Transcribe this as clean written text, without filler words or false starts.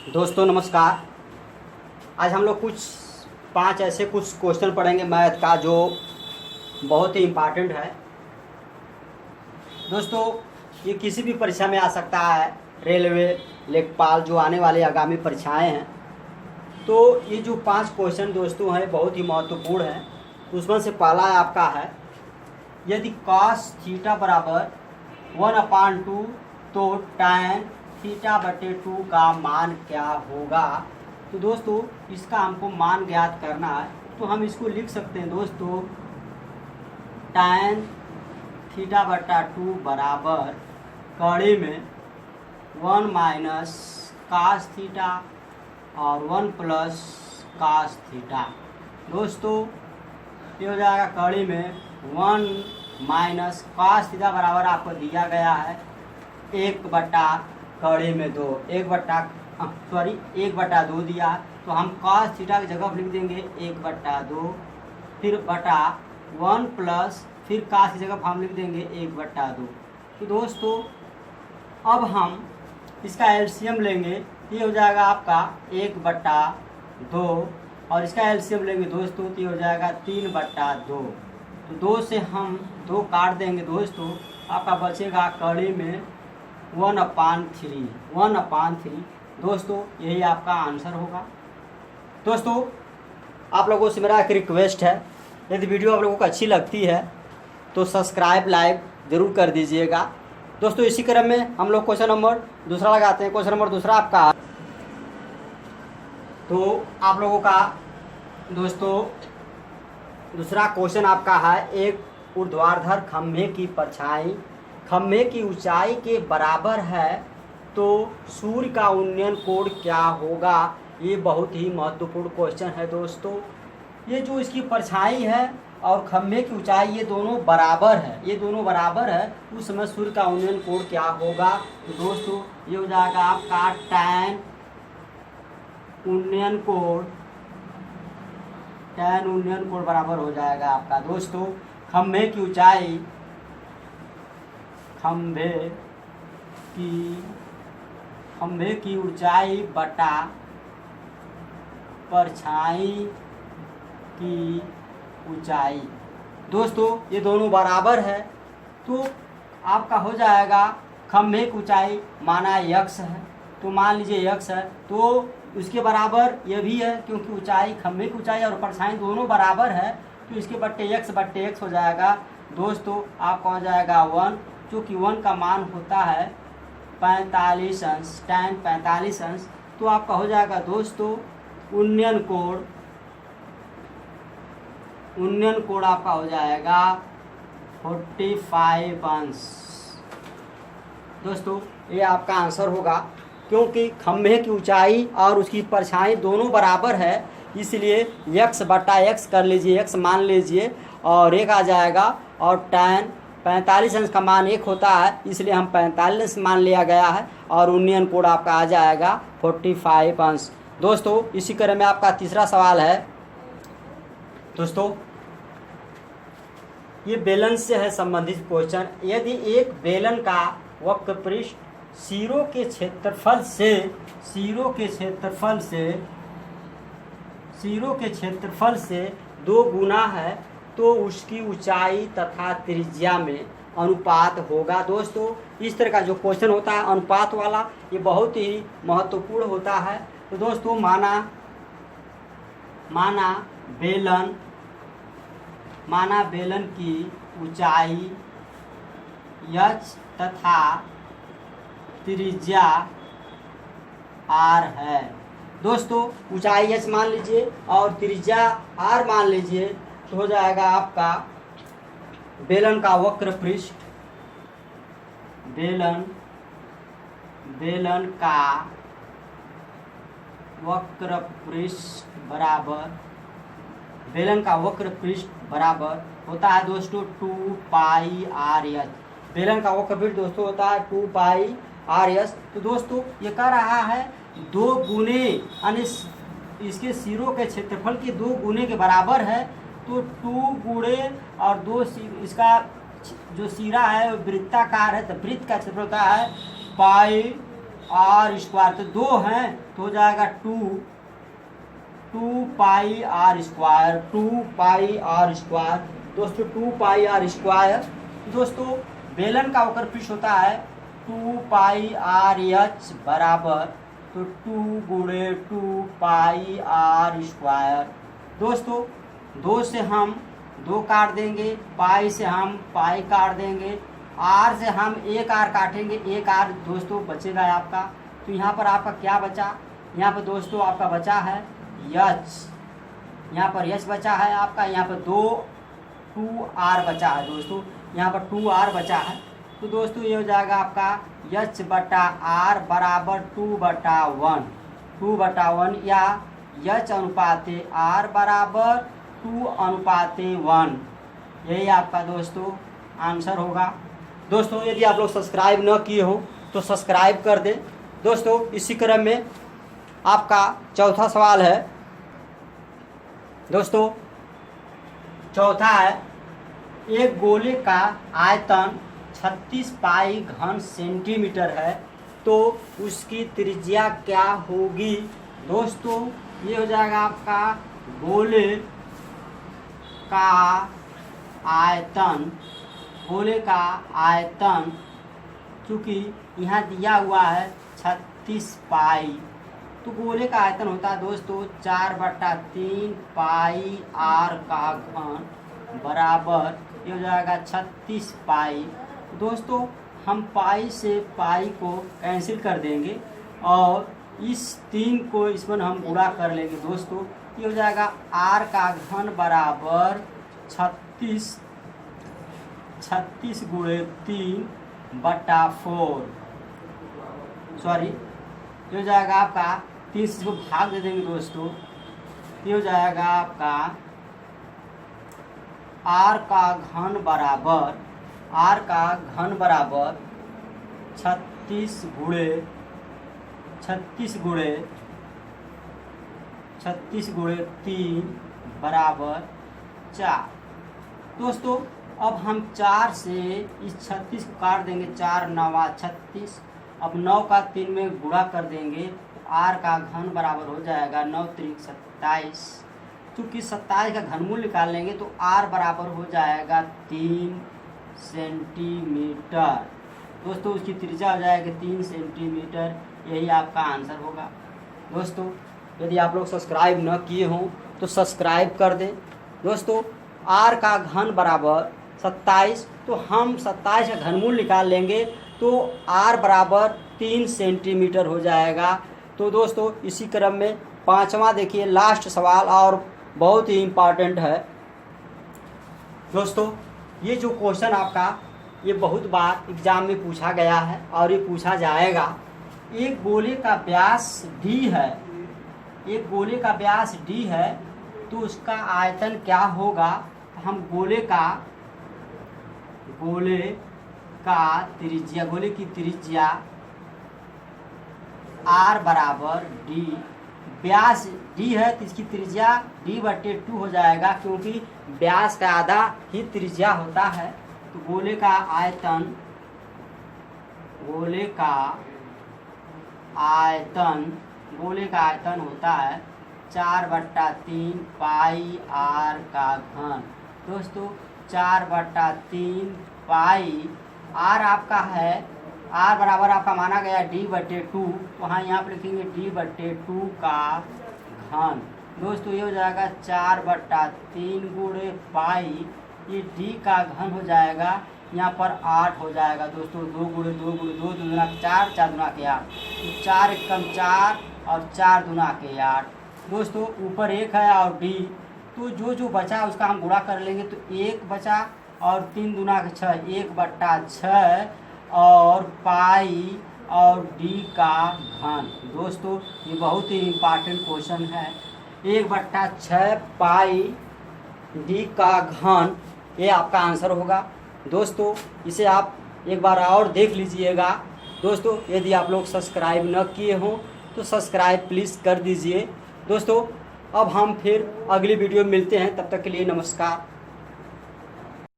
दोस्तों नमस्कार। आज हम लोग पांच ऐसे कुछ क्वेश्चन पढ़ेंगे मैथ का जो बहुत ही इम्पार्टेंट है। दोस्तों ये किसी भी परीक्षा में आ सकता है, रेलवे, लेखपाल, जो आने वाली आगामी परीक्षाएं हैं। तो ये जो पांच क्वेश्चन दोस्तों हैं बहुत ही महत्वपूर्ण हैं। उसमें से पहला आपका है, यदि cos थीटा बराबर 1/2 तो tan θ/2 का मान क्या होगा। तो दोस्तों इसका हमको मान ज्ञात करना है, तो हम इसको लिख सकते हैं दोस्तों, tan θ/2 बराबर कड़ी में 1 माइनस cos थीटा और 1 प्लस cos थीटा। दोस्तों ये हो जाएगा कड़ी में 1 माइनस cos थीटा बराबर आपको दिया गया है 1/कड़ी में 2, 1/2 दिया है। तो हम cos थीटा की जगह लिख देंगे 1/2, फिर बटा 1 प्लस फिर cos की जगह हम लिख देंगे 1/2। तो दोस्तों अब हम इसका एलसीएम लेंगे, ये हो जाएगा आपका 1/2 और इसका एलसीएम लेंगे दोस्तों तो ये हो जाएगा 3/2। तो 2 से हम 2 काट देंगे दोस्तों, आपका बचेगा कड़ी में 1/3। दोस्तों यही आपका आंसर होगा। दोस्तों आप लोगों से मेरा एक रिक्वेस्ट है, यदि वीडियो आप लोगों को अच्छी लगती है तो सब्सक्राइब लाइक ज़रूर कर दीजिएगा। दोस्तों इसी क्रम में हम लोग क्वेश्चन नंबर दूसरा लगाते हैं। क्वेश्चन नंबर दूसरा आपका, तो आप लोगों का दोस्तों दूसरा क्वेश्चन आपका है, एक ऊर्ध्वाधर खंभे की परछाई खंभे की ऊंचाई के बराबर है तो सूर्य का उन्नयन कोण क्या होगा। ये बहुत ही महत्वपूर्ण क्वेश्चन है दोस्तों। ये जो इसकी परछाई है और खंभे की ऊंचाई ये दोनों बराबर है, उस समय सूर्य का उन्नयन कोण क्या होगा। तो दोस्तों ये हो जाएगा आपका tan उन्नयन कोण बराबर हो जाएगा आपका दोस्तों खंभे की ऊंचाई बटा परछाई की ऊंचाई। दोस्तों ये दोनों बराबर है तो आपका हो जाएगा खंभे की ऊंचाई माना x है, तो मान लीजिए x है तो उसके बराबर ये भी है, क्योंकि ऊंचाई खंभे की ऊंचाई और परछाई दोनों बराबर है तो इसके बट्टे x हो जाएगा। दोस्तों आपका हो जाएगा 1, चूँकि 1 का मान होता है 45 अंश, tan 45 अंश। तो आपका हो जाएगा दोस्तों उन्नयन कोण आपका हो जाएगा 45 अंश। दोस्तों ये आपका आंसर होगा, क्योंकि खंभे की ऊंचाई और उसकी परछाई दोनों बराबर है, इसलिए x/x कर लीजिए, x मान लीजिए और 1 आ जाएगा और tan 45 अंश का मान 1 होता है, इसलिए हम 45 मान लिया गया है और उन्नयन कोण आपका आ जाएगा 45 अंश। दोस्तों इसी क्रम में आपका तीसरा सवाल है। दोस्तों ये बेलन से है संबंधित क्वेश्चन, यदि एक बेलन का वक्र पृष्ठ सिरों के क्षेत्रफल से 2 गुना है तो उसकी ऊंचाई तथा त्रिज्या में अनुपात होगा। दोस्तों इस तरह का जो क्वेश्चन होता है अनुपात वाला, ये बहुत ही महत्वपूर्ण होता है। तो दोस्तों माना बेलन की ऊंचाई h तथा त्रिज्या r है। दोस्तों ऊंचाई h मान लीजिए और त्रिज्या r मान लीजिए, तो हो जाएगा आपका बेलन का वक्र पृष्ठ बराबर होता है दोस्तों 2πr/h। बेलन का वक्र पृष्ठ दोस्तों होता है 2πr/h। तो दोस्तों ये कह रहा है 2 गुने यानी इसके सिरों के क्षेत्रफल के 2 गुने के बराबर है, तो 2 गुणे और 2 इसका जो सिरा है वृत्ताकार है, तो वृत्त का क्षेत्रफल होता है पाई आर स्क्वायर, तो 2 हैं तो हो जाएगा 2 pi r square, 2 pi r square. दोस्तों 2 पाई आर स्क्वायर, दोस्तों बेलन का वक्र पृष्ठ होता है 2 पाई आर एच बराबर, तो 2 गुणे 2 पाई आर स्क्वायर। दोस्तों 2 से हम 2 काट देंगे, पाई से हम पाई काट देंगे, आर से हम एक आर काटेंगे, एक आर दोस्तों बचेगा आपका। तो यहाँ पर आपका क्या बचा, यहाँ पर दोस्तों आपका बचा है यच, यहाँ पर यच बचा है आपका, यहाँ पर 2 आर बचा है दोस्तों, यहाँ पर 2 आर बचा है। तो दोस्तों ये हो जाएगा आपका यच बटा आर बराबर 2/1, 2/1 या यच अनुपाते आर बराबर 2:1। यही आपका दोस्तों आंसर होगा। दोस्तों यदि आप लोग सब्सक्राइब न किए हो तो सब्सक्राइब कर दें। दोस्तों इसी क्रम में आपका चौथा सवाल है। दोस्तों चौथा है, एक गोले का आयतन 36 पाई घन सेंटीमीटर है, तो उसकी त्रिज्या क्या होगी। दोस्तों ये हो जाएगा आपका गोले का आयतन, गोले का आयतन चूँकि यहाँ दिया हुआ है 36 पाई, तो गोले का आयतन होता है दोस्तों 4/3 पाई आर का घन बराबर, ये हो जाएगा 36 पाई। दोस्तों हम पाई से पाई को कैंसिल कर देंगे और इस 3 को इसमें हम गुणा कर लेंगे। दोस्तों ये हो जाएगा आर का घन बराबर 36 गुणे 3/4, सॉरी ये हो जाएगा आपका 30 को भाग दे देंगे दोस्तों, ये हो जाएगा आपका आर का घन बराबर 36 गुणे 3 बराबर 4। दोस्तों अब हम 4 से इस 36 को काट देंगे, 4 9 36, अब 9 का 3 में गुणा कर देंगे, तो आर का घन बराबर हो जाएगा 9 त्रिक 27। चूँकि 27 का घनमूल निकाल लेंगे तो आर बराबर हो जाएगा 3 सेंटीमीटर। दोस्तों उसकी त्रिज्या हो जाएगी 3 सेंटीमीटर। यही आपका आंसर होगा। दोस्तों यदि आप लोग सब्सक्राइब न किए हों तो सब्सक्राइब कर दें। दोस्तों आर का घन बराबर 27, तो हम 27 का घनमूल निकाल लेंगे तो आर बराबर 3 सेंटीमीटर हो जाएगा। तो दोस्तों इसी क्रम में पांचवा देखिए लास्ट सवाल और बहुत ही इम्पॉर्टेंट है। दोस्तों ये जो क्वेश्चन आपका ये बहुत बार एग्जाम में पूछा गया है और ये पूछा जाएगा। एक गोले का व्यास d है, एक गोले का व्यास d है, तो उसका आयतन क्या होगा। हम गोले की त्रिज्या r बराबर d, व्यास d है तो इसकी त्रिज्या d/2 हो जाएगा, क्योंकि व्यास का आधा ही त्रिज्या होता है। तो गोले का आयतन होता है 4/3 पाई आर का घन। दोस्तों 4/3 पाई आर आपका है, आर बराबर आपका माना गया d/2, वहाँ यहाँ पर लिखेंगे d/2 का घन। दोस्तों ये हो जाएगा 4/3 गुणे पाई, ये d का घन हो जाएगा, यहाँ पर 8 हो जाएगा। दोस्तों 2 गुणे 2 गुणे 2 दूना 4, 4 दूना के 8, तो 4 एकम 4 और 4 दूना के 8। दोस्तों ऊपर 1 है और d, तो जो बचा उसका हम गुणा कर लेंगे, तो 1 बचा और 3 दूना के 6, 1/6 और पाई और d का घन। दोस्तों ये बहुत ही इम्पॉर्टेंट क्वेश्चन है। 1/6 पाई d का घन, ये आपका आंसर होगा। दोस्तों इसे आप एक बार और देख लीजिएगा। दोस्तों यदि आप लोग सब्सक्राइब न किए हों तो सब्सक्राइब प्लीज़ कर दीजिए। दोस्तों अब हम फिर अगली वीडियो में मिलते हैं, तब तक के लिए नमस्कार।